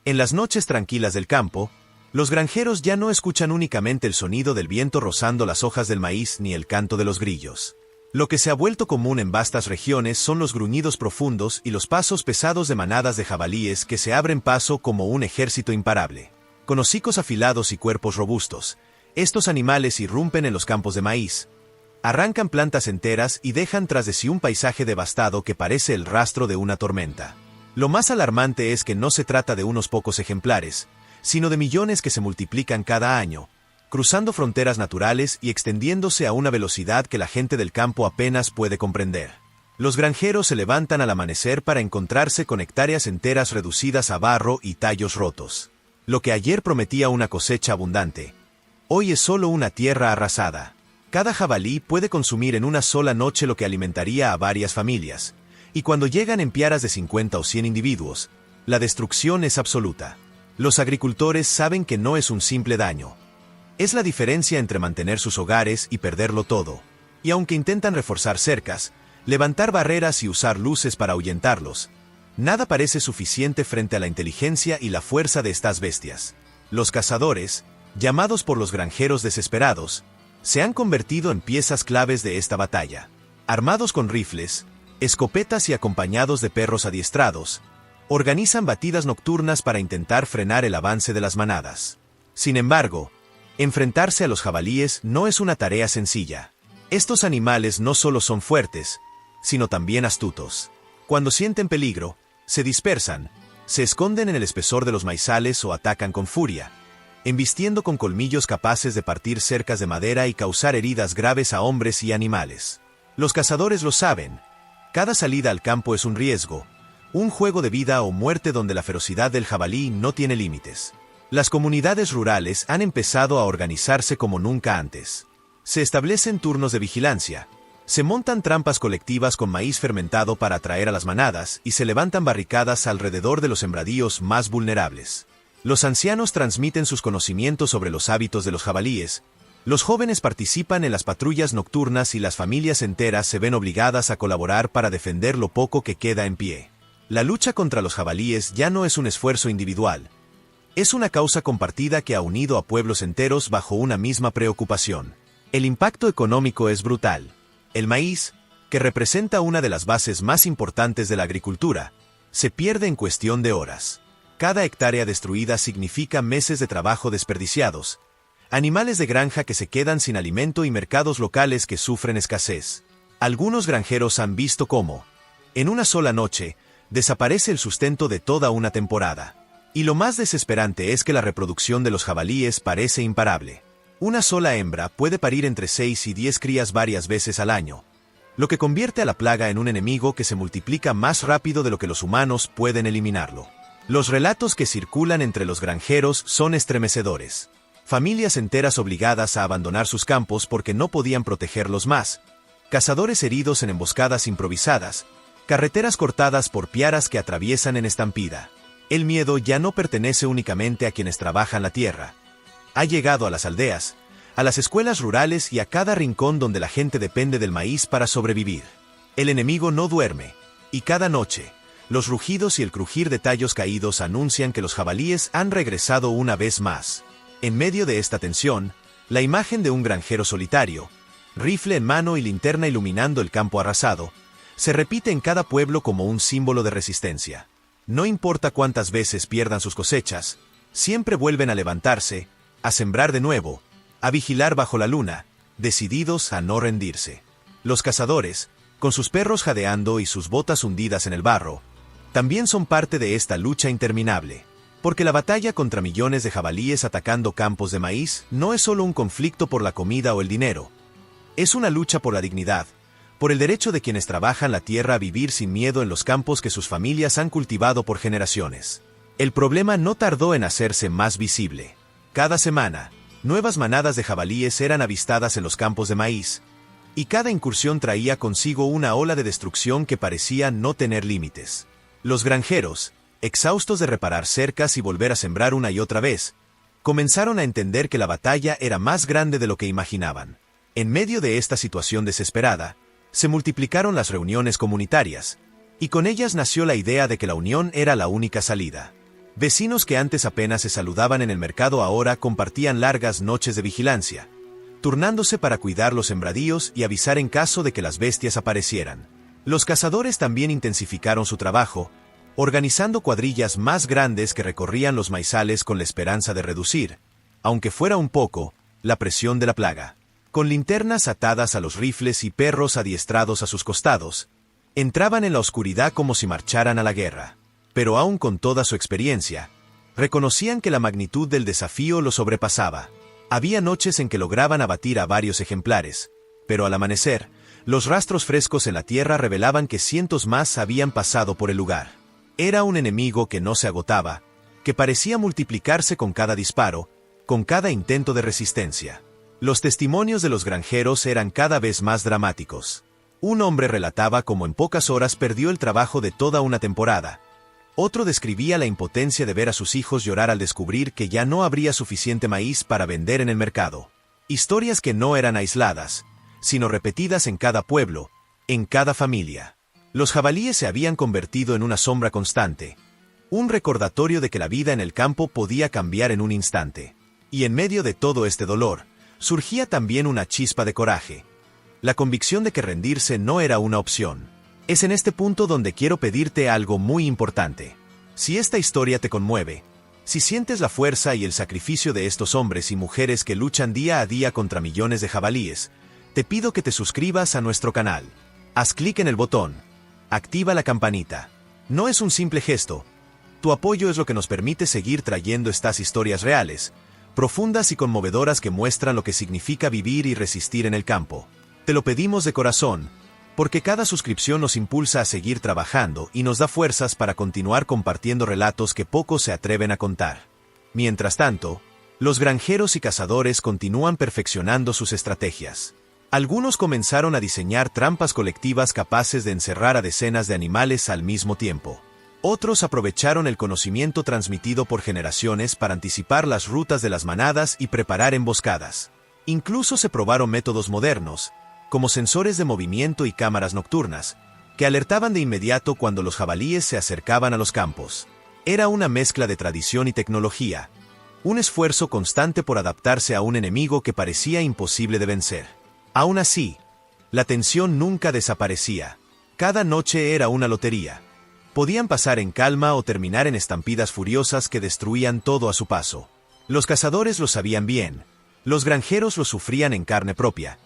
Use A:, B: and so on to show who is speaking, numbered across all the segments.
A: En las noches tranquilas del campo, los granjeros ya no escuchan únicamente el sonido del viento rozando las hojas del maíz ni el canto de los grillos. Lo que se ha vuelto común en vastas regiones son los gruñidos profundos y los pasos pesados de manadas de jabalíes que se abren paso como un ejército imparable. Con hocicos afilados y cuerpos robustos, estos animales irrumpen en los campos de maíz, arrancan plantas enteras y dejan tras de sí un paisaje devastado que parece el rastro de una tormenta. Lo más alarmante es que no se trata de unos pocos ejemplares, sino de millones que se multiplican cada año, cruzando fronteras naturales y extendiéndose a una velocidad que la gente del campo apenas puede comprender. Los granjeros se levantan al amanecer para encontrarse con hectáreas enteras reducidas a barro y tallos rotos. Lo que ayer prometía una cosecha abundante, hoy es solo una tierra arrasada. Cada jabalí puede consumir en una sola noche lo que alimentaría a varias familias, y cuando llegan en piaras de 50 o 100 individuos, la destrucción es absoluta. Los agricultores saben que no es un simple daño. Es la diferencia entre mantener sus hogares y perderlo todo. Y aunque intentan reforzar cercas, levantar barreras y usar luces para ahuyentarlos, nada parece suficiente frente a la inteligencia y la fuerza de estas bestias. Los cazadores, llamados por los granjeros desesperados, se han convertido en piezas claves de esta batalla. Armados con rifles, escopetas y acompañados de perros adiestrados, organizan batidas nocturnas para intentar frenar el avance de las manadas. Sin embargo, enfrentarse a los jabalíes no es una tarea sencilla. Estos animales no solo son fuertes, sino también astutos. Cuando sienten peligro, se dispersan, se esconden en el espesor de los maizales o atacan con furia, embistiendo con colmillos capaces de partir cercas de madera y causar heridas graves a hombres y animales. Los cazadores lo saben. Cada salida al campo es un riesgo, un juego de vida o muerte donde la ferocidad del jabalí no tiene límites. Las comunidades rurales han empezado a organizarse como nunca antes. Se establecen turnos de vigilancia, se montan trampas colectivas con maíz fermentado para atraer a las manadas y se levantan barricadas alrededor de los sembradíos más vulnerables. Los ancianos transmiten sus conocimientos sobre los hábitos de los jabalíes, los jóvenes participan en las patrullas nocturnas y las familias enteras se ven obligadas a colaborar para defender lo poco que queda en pie. La lucha contra los jabalíes ya no es un esfuerzo individual. Es una causa compartida que ha unido a pueblos enteros bajo una misma preocupación. El impacto económico es brutal. El maíz, que representa una de las bases más importantes de la agricultura, se pierde en cuestión de horas. Cada hectárea destruida significa meses de trabajo desperdiciados, animales de granja que se quedan sin alimento y mercados locales que sufren escasez. Algunos granjeros han visto cómo, en una sola noche, desaparece el sustento de toda una temporada. Y lo más desesperante es que la reproducción de los jabalíes parece imparable. Una sola hembra puede parir entre 6 y 10 crías varias veces al año, lo que convierte a la plaga en un enemigo que se multiplica más rápido de lo que los humanos pueden eliminarlo. Los relatos que circulan entre los granjeros son estremecedores. Familias enteras obligadas a abandonar sus campos porque no podían protegerlos más, cazadores heridos en emboscadas improvisadas, carreteras cortadas por piaras que atraviesan en estampida. El miedo ya no pertenece únicamente a quienes trabajan la tierra. Ha llegado a las aldeas, a las escuelas rurales y a cada rincón donde la gente depende del maíz para sobrevivir. El enemigo no duerme, y cada noche, los rugidos y el crujir de tallos caídos anuncian que los jabalíes han regresado una vez más. En medio de esta tensión, la imagen de un granjero solitario, rifle en mano y linterna iluminando el campo arrasado, se repite en cada pueblo como un símbolo de resistencia. No importa cuántas veces pierdan sus cosechas, siempre vuelven a levantarse, a sembrar de nuevo, a vigilar bajo la luna, decididos a no rendirse. Los cazadores, con sus perros jadeando y sus botas hundidas en el barro, también son parte de esta lucha interminable. Porque la batalla contra millones de jabalíes atacando campos de maíz no es solo un conflicto por la comida o el dinero. Es una lucha por la dignidad, por el derecho de quienes trabajan la tierra a vivir sin miedo en los campos que sus familias han cultivado por generaciones. El problema no tardó en hacerse más visible. Cada semana, nuevas manadas de jabalíes eran avistadas en los campos de maíz, y cada incursión traía consigo una ola de destrucción que parecía no tener límites. Los granjeros, exhaustos de reparar cercas y volver a sembrar una y otra vez, comenzaron a entender que la batalla era más grande de lo que imaginaban. En medio de esta situación desesperada, se multiplicaron las reuniones comunitarias, y con ellas nació la idea de que la unión era la única salida. Vecinos que antes apenas se saludaban en el mercado ahora compartían largas noches de vigilancia, turnándose para cuidar los sembradíos y avisar en caso de que las bestias aparecieran. Los cazadores también intensificaron su trabajo, organizando cuadrillas más grandes que recorrían los maizales con la esperanza de reducir, aunque fuera un poco, la presión de la plaga. Con linternas atadas a los rifles y perros adiestrados a sus costados, entraban en la oscuridad como si marcharan a la guerra. Pero aún con toda su experiencia, reconocían que la magnitud del desafío lo sobrepasaba. Había noches en que lograban abatir a varios ejemplares, pero al amanecer, los rastros frescos en la tierra revelaban que cientos más habían pasado por el lugar. Era un enemigo que no se agotaba, que parecía multiplicarse con cada disparo, con cada intento de resistencia. Los testimonios de los granjeros eran cada vez más dramáticos. Un hombre relataba cómo en pocas horas perdió el trabajo de toda una temporada. Otro describía la impotencia de ver a sus hijos llorar al descubrir que ya no habría suficiente maíz para vender en el mercado. Historias que no eran aisladas, sino repetidas en cada pueblo, en cada familia. Los jabalíes se habían convertido en una sombra constante, un recordatorio de que la vida en el campo podía cambiar en un instante. Y en medio de todo este dolor, surgía también una chispa de coraje. La convicción de que rendirse no era una opción. Es en este punto donde quiero pedirte algo muy importante. Si esta historia te conmueve, si sientes la fuerza y el sacrificio de estos hombres y mujeres que luchan día a día contra millones de jabalíes, te pido que te suscribas a nuestro canal. Haz clic en el botón. Activa la campanita. No es un simple gesto. Tu apoyo es lo que nos permite seguir trayendo estas historias reales, profundas y conmovedoras que muestran lo que significa vivir y resistir en el campo. Te lo pedimos de corazón, porque cada suscripción nos impulsa a seguir trabajando y nos da fuerzas para continuar compartiendo relatos que pocos se atreven a contar. Mientras tanto, los granjeros y cazadores continúan perfeccionando sus estrategias. Algunos comenzaron a diseñar trampas colectivas capaces de encerrar a decenas de animales al mismo tiempo. Otros aprovecharon el conocimiento transmitido por generaciones para anticipar las rutas de las manadas y preparar emboscadas. Incluso se probaron métodos modernos, como sensores de movimiento y cámaras nocturnas, que alertaban de inmediato cuando los jabalíes se acercaban a los campos. Era una mezcla de tradición y tecnología, un esfuerzo constante por adaptarse a un enemigo que parecía imposible de vencer. Aún así, la tensión nunca desaparecía. Cada noche era una lotería. Podían pasar en calma o terminar en estampidas furiosas que destruían todo a su paso. Los cazadores lo sabían bien, los granjeros lo sufrían en carne propia,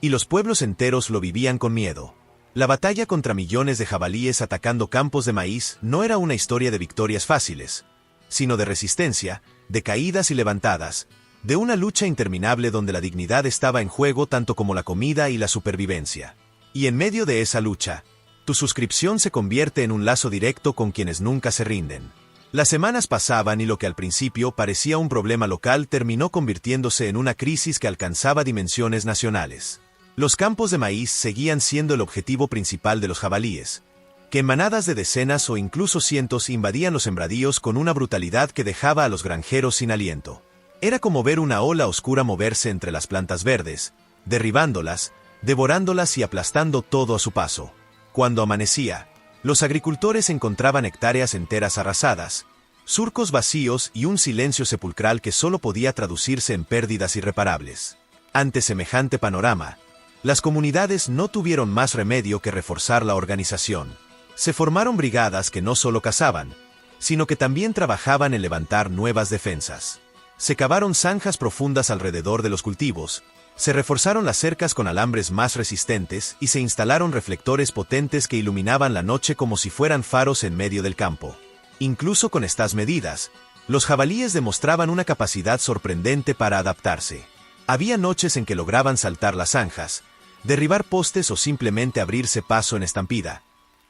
A: y los pueblos enteros lo vivían con miedo. La batalla contra millones de jabalíes atacando campos de maíz no era una historia de victorias fáciles, sino de resistencia, de caídas y levantadas, de una lucha interminable donde la dignidad estaba en juego tanto como la comida y la supervivencia. Y en medio de esa lucha, tu suscripción se convierte en un lazo directo con quienes nunca se rinden. Las semanas pasaban y lo que al principio parecía un problema local terminó convirtiéndose en una crisis que alcanzaba dimensiones nacionales. Los campos de maíz seguían siendo el objetivo principal de los jabalíes, que en manadas de decenas o incluso cientos invadían los sembradíos con una brutalidad que dejaba a los granjeros sin aliento. Era como ver una ola oscura moverse entre las plantas verdes, derribándolas, devorándolas y aplastando todo a su paso. Cuando amanecía, los agricultores encontraban hectáreas enteras arrasadas, surcos vacíos y un silencio sepulcral que solo podía traducirse en pérdidas irreparables. Ante semejante panorama, las comunidades no tuvieron más remedio que reforzar la organización. Se formaron brigadas que no solo cazaban, sino que también trabajaban en levantar nuevas defensas. Se cavaron zanjas profundas alrededor de los cultivos, se reforzaron las cercas con alambres más resistentes y se instalaron reflectores potentes que iluminaban la noche como si fueran faros en medio del campo. Incluso con estas medidas, los jabalíes demostraban una capacidad sorprendente para adaptarse. Había noches en que lograban saltar las zanjas, derribar postes o simplemente abrirse paso en estampida,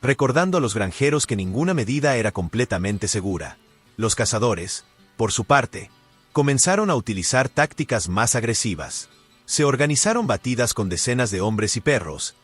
A: recordando a los granjeros que ninguna medida era completamente segura. Los cazadores, por su parte, comenzaron a utilizar tácticas más agresivas. Se organizaron batidas con decenas de hombres y perros,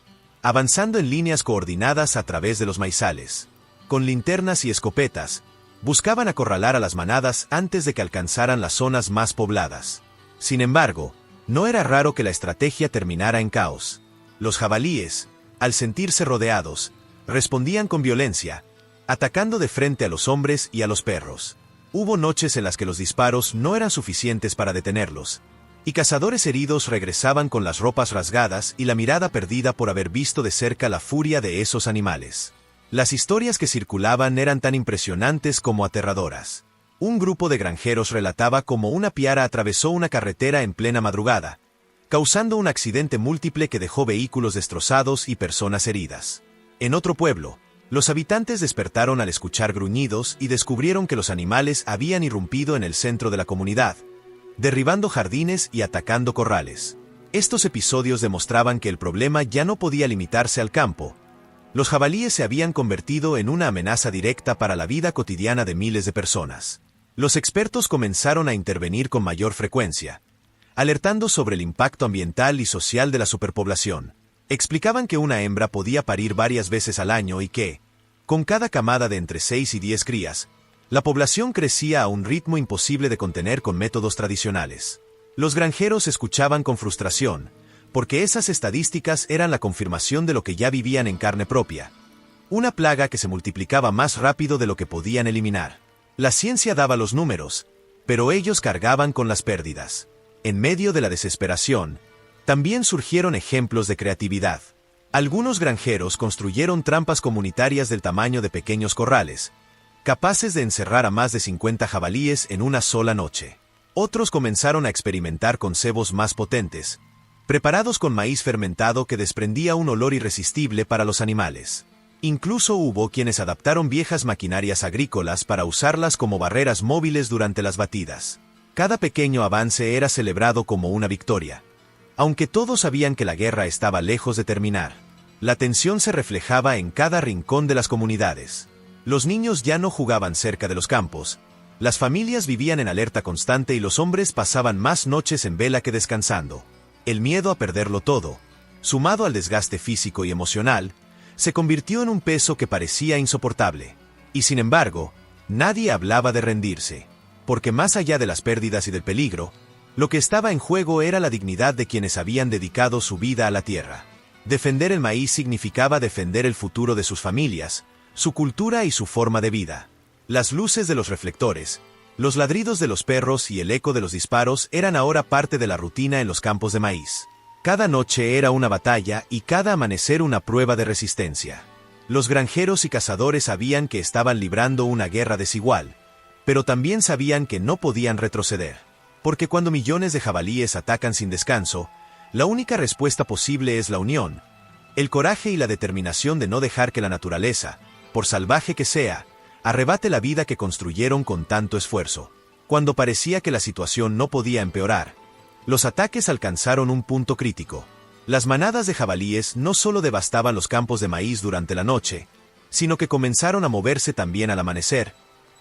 A: avanzando en líneas coordinadas a través de los maizales. Con linternas y escopetas, buscaban acorralar a las manadas antes de que alcanzaran las zonas más pobladas. Sin embargo, no era raro que la estrategia terminara en caos. Los jabalíes, al sentirse rodeados, respondían con violencia, atacando de frente a los hombres y a los perros. Hubo noches en las que los disparos no eran suficientes para detenerlos, y cazadores heridos regresaban con las ropas rasgadas y la mirada perdida por haber visto de cerca la furia de esos animales. Las historias que circulaban eran tan impresionantes como aterradoras. Un grupo de granjeros relataba cómo una piara atravesó una carretera en plena madrugada, causando un accidente múltiple que dejó vehículos destrozados y personas heridas. En otro pueblo, los habitantes despertaron al escuchar gruñidos y descubrieron que los animales habían irrumpido en el centro de la comunidad, derribando jardines y atacando corrales. Estos episodios demostraban que el problema ya no podía limitarse al campo. Los jabalíes se habían convertido en una amenaza directa para la vida cotidiana de miles de personas. Los expertos comenzaron a intervenir con mayor frecuencia, alertando sobre el impacto ambiental y social de la superpoblación. Explicaban que una hembra podía parir varias veces al año y que, con cada camada de entre 6 y 10 crías, la población crecía a un ritmo imposible de contener con métodos tradicionales. Los granjeros escuchaban con frustración, porque esas estadísticas eran la confirmación de lo que ya vivían en carne propia. Una plaga que se multiplicaba más rápido de lo que podían eliminar. La ciencia daba los números, pero ellos cargaban con las pérdidas. En medio de la desesperación, también surgieron ejemplos de creatividad. Algunos granjeros construyeron trampas comunitarias del tamaño de pequeños corrales, capaces de encerrar a más de 50 jabalíes en una sola noche. Otros comenzaron a experimentar con cebos más potentes, preparados con maíz fermentado que desprendía un olor irresistible para los animales. Incluso hubo quienes adaptaron viejas maquinarias agrícolas para usarlas como barreras móviles durante las batidas. Cada pequeño avance era celebrado como una victoria. Aunque todos sabían que la guerra estaba lejos de terminar, la tensión se reflejaba en cada rincón de las comunidades. Los niños ya no jugaban cerca de los campos, las familias vivían en alerta constante y los hombres pasaban más noches en vela que descansando. El miedo a perderlo todo, sumado al desgaste físico y emocional, se convirtió en un peso que parecía insoportable. Y sin embargo, nadie hablaba de rendirse, porque más allá de las pérdidas y del peligro, lo que estaba en juego era la dignidad de quienes habían dedicado su vida a la tierra. Defender el maíz significaba defender el futuro de sus familias, su cultura y su forma de vida. Las luces de los reflectores, los ladridos de los perros y el eco de los disparos eran ahora parte de la rutina en los campos de maíz. Cada noche era una batalla y cada amanecer una prueba de resistencia. Los granjeros y cazadores sabían que estaban librando una guerra desigual, pero también sabían que no podían retroceder. Porque cuando millones de jabalíes atacan sin descanso, la única respuesta posible es la unión, el coraje y la determinación de no dejar que la naturaleza, por salvaje que sea, arrebate la vida que construyeron con tanto esfuerzo. Cuando parecía que la situación no podía empeorar, los ataques alcanzaron un punto crítico. Las manadas de jabalíes no solo devastaban los campos de maíz durante la noche, sino que comenzaron a moverse también al amanecer,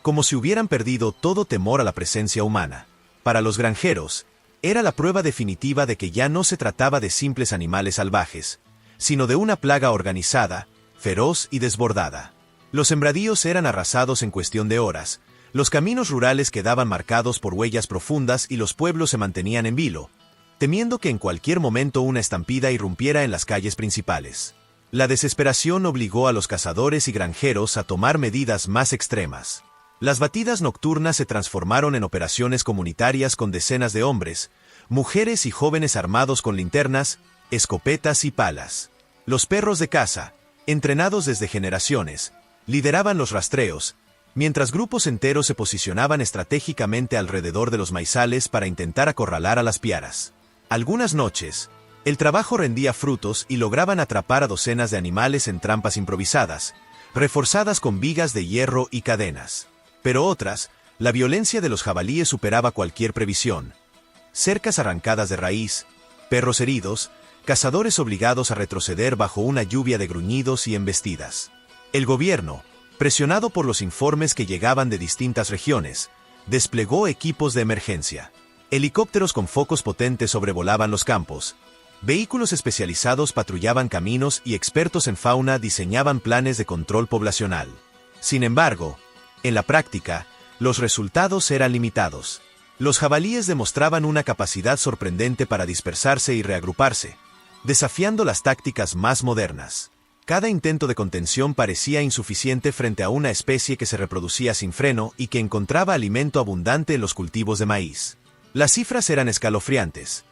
A: como si hubieran perdido todo temor a la presencia humana. Para los granjeros, era la prueba definitiva de que ya no se trataba de simples animales salvajes, sino de una plaga organizada, feroz y desbordada. Los sembradíos eran arrasados en cuestión de horas, los caminos rurales quedaban marcados por huellas profundas y los pueblos se mantenían en vilo, temiendo que en cualquier momento una estampida irrumpiera en las calles principales. La desesperación obligó a los cazadores y granjeros a tomar medidas más extremas. Las batidas nocturnas se transformaron en operaciones comunitarias con decenas de hombres, mujeres y jóvenes armados con linternas, escopetas y palas. Los perros de caza, entrenados desde generaciones, lideraban los rastreos, mientras grupos enteros se posicionaban estratégicamente alrededor de los maizales para intentar acorralar a las piaras. Algunas noches, el trabajo rendía frutos y lograban atrapar a docenas de animales en trampas improvisadas, reforzadas con vigas de hierro y cadenas. Pero otras, la violencia de los jabalíes superaba cualquier previsión. Cercas arrancadas de raíz, perros heridos, cazadores obligados a retroceder bajo una lluvia de gruñidos y embestidas. El gobierno, presionado por los informes que llegaban de distintas regiones, desplegó equipos de emergencia. Helicópteros con focos potentes sobrevolaban los campos, vehículos especializados patrullaban caminos y expertos en fauna diseñaban planes de control poblacional. Sin embargo, en la práctica, los resultados eran limitados. Los jabalíes demostraban una capacidad sorprendente para dispersarse y reagruparse, desafiando las tácticas más modernas. Cada intento de contención parecía insuficiente frente a una especie que se reproducía sin freno y que encontraba alimento abundante en los cultivos de maíz. Las cifras eran escalofriantes.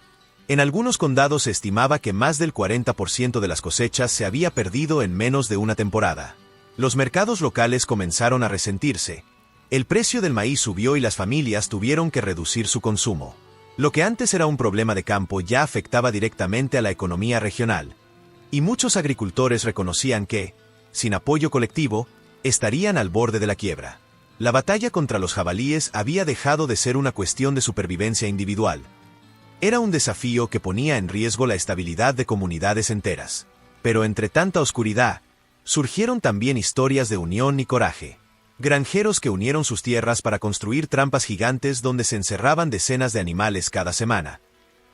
A: En algunos condados se estimaba que más del 40% de las cosechas se había perdido en menos de una temporada. Los mercados locales comenzaron a resentirse. El precio del maíz subió y las familias tuvieron que reducir su consumo. Lo que antes era un problema de campo ya afectaba directamente a la economía regional. Y muchos agricultores reconocían que, sin apoyo colectivo, estarían al borde de la quiebra. La batalla contra los jabalíes había dejado de ser una cuestión de supervivencia individual. Era un desafío que ponía en riesgo la estabilidad de comunidades enteras. Pero entre tanta oscuridad, surgieron también historias de unión y coraje. Granjeros que unieron sus tierras para construir trampas gigantes donde se encerraban decenas de animales cada semana.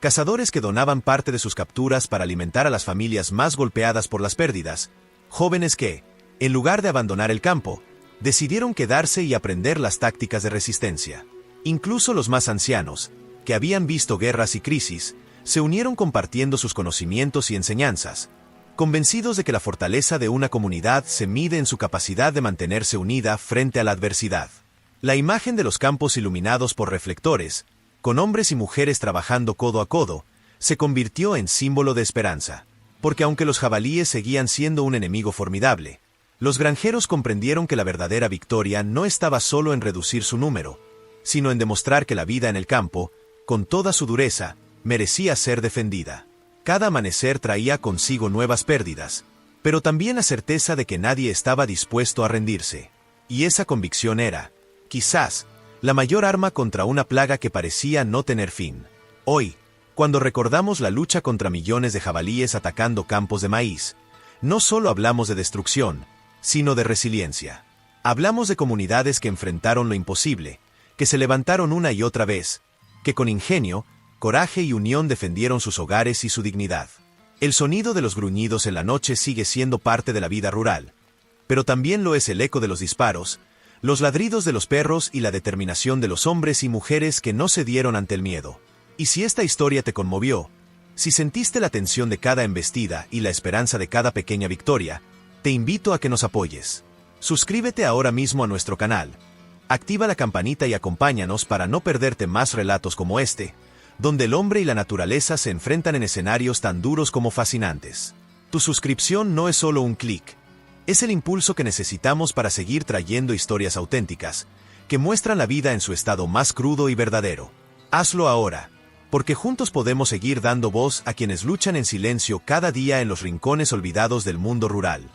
A: Cazadores que donaban parte de sus capturas para alimentar a las familias más golpeadas por las pérdidas. Jóvenes que, en lugar de abandonar el campo, decidieron quedarse y aprender las tácticas de resistencia. Incluso los más ancianos, que habían visto guerras y crisis, se unieron compartiendo sus conocimientos y enseñanzas, convencidos de que la fortaleza de una comunidad se mide en su capacidad de mantenerse unida frente a la adversidad. La imagen de los campos iluminados por reflectores, con hombres y mujeres trabajando codo a codo, se convirtió en símbolo de esperanza. Porque aunque los jabalíes seguían siendo un enemigo formidable, los granjeros comprendieron que la verdadera victoria no estaba solo en reducir su número, sino en demostrar que la vida en el campo, con toda su dureza, merecía ser defendida. Cada amanecer traía consigo nuevas pérdidas, pero también la certeza de que nadie estaba dispuesto a rendirse. Y esa convicción era, quizás, la mayor arma contra una plaga que parecía no tener fin. Hoy, cuando recordamos la lucha contra millones de jabalíes atacando campos de maíz, no solo hablamos de destrucción, sino de resiliencia. Hablamos de comunidades que enfrentaron lo imposible, que se levantaron una y otra vez, que con ingenio, coraje y unión defendieron sus hogares y su dignidad. El sonido de los gruñidos en la noche sigue siendo parte de la vida rural, pero también lo es el eco de los disparos, los ladridos de los perros y la determinación de los hombres y mujeres que no cedieron ante el miedo. Y si esta historia te conmovió, si sentiste la tensión de cada embestida y la esperanza de cada pequeña victoria, te invito a que nos apoyes. Suscríbete ahora mismo a nuestro canal. Activa la campanita y acompáñanos para no perderte más relatos como este, donde el hombre y la naturaleza se enfrentan en escenarios tan duros como fascinantes. Tu suscripción no es solo un clic. Es el impulso que necesitamos para seguir trayendo historias auténticas, que muestran la vida en su estado más crudo y verdadero. Hazlo ahora, porque juntos podemos seguir dando voz a quienes luchan en silencio cada día en los rincones olvidados del mundo rural.